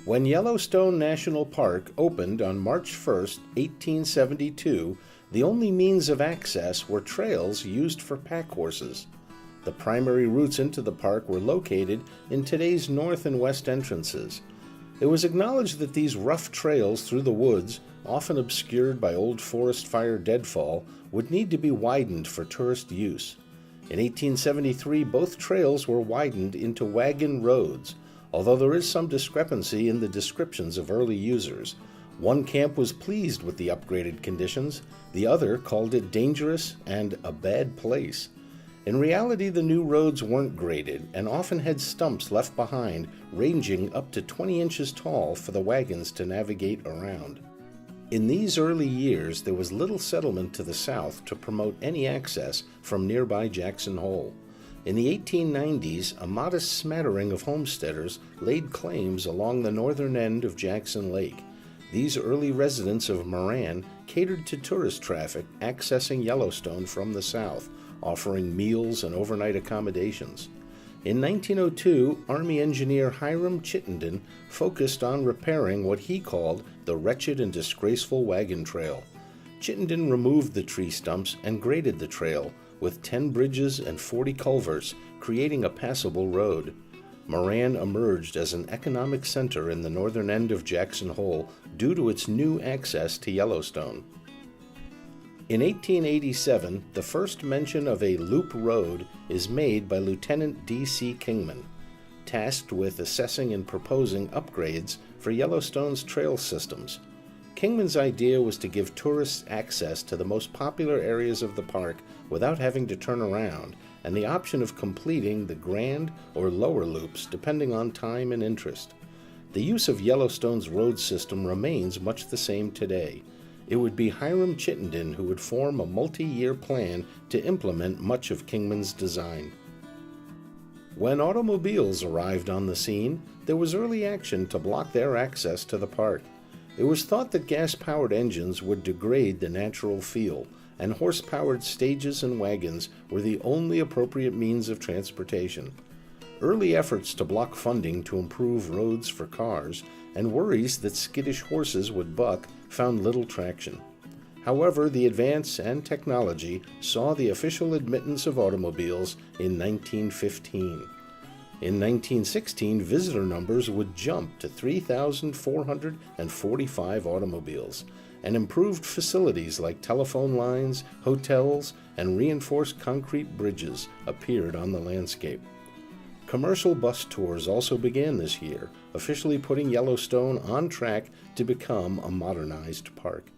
When Yellowstone National Park opened on March 1st, 1872, the only means of access were trails used for pack horses. The primary routes into the park were located in today's north and west entrances. It was acknowledged that these rough trails through the woods, often obscured by old forest fire deadfall, would need to be widened for tourist use. In 1873, both trails were widened into wagon roads, although there is some discrepancy in the descriptions of early users. One camp was pleased with the upgraded conditions, the other called it dangerous and a bad place. In reality, the new roads weren't graded and often had stumps left behind, ranging up to 20 inches tall for the wagons to navigate around. In these early years, there was little settlement to the south to promote any access from nearby Jackson Hole. In the 1890s, a modest smattering of homesteaders laid claims along the northern end of Jackson Lake. These early residents of Moran catered to tourist traffic accessing Yellowstone from the south, offering meals and overnight accommodations. In 1902, Army engineer Hiram Chittenden focused on repairing what he called the wretched and disgraceful wagon trail. Chittenden removed the tree stumps and graded the trail, with 10 bridges and 40 culverts, creating a passable road. Moran emerged as an economic center in the northern end of Jackson Hole due to its new access to Yellowstone. In 1887, the first mention of a loop road is made by Lieutenant D.C. Kingman, tasked with assessing and proposing upgrades for Yellowstone's trail systems. Kingman's idea was to give tourists access to the most popular areas of the park without having to turn around, and the option of completing the grand or lower loops depending on time and interest. The use of Yellowstone's road system remains much the same today. It would be Hiram Chittenden who would form a multi-year plan to implement much of Kingman's design. When automobiles arrived on the scene, there was early action to block their access to the park. It was thought that gas-powered engines would degrade the natural feel, and horse-powered stages and wagons were the only appropriate means of transportation. Early efforts to block funding to improve roads for cars, and worries that skittish horses would buck, found little traction. However, the advance and technology saw the official admittance of automobiles in 1915. In 1916, visitor numbers would jump to 3,445 automobiles, and improved facilities like telephone lines, hotels, and reinforced concrete bridges appeared on the landscape. Commercial bus tours also began this year, officially putting Yellowstone on track to become a modernized park.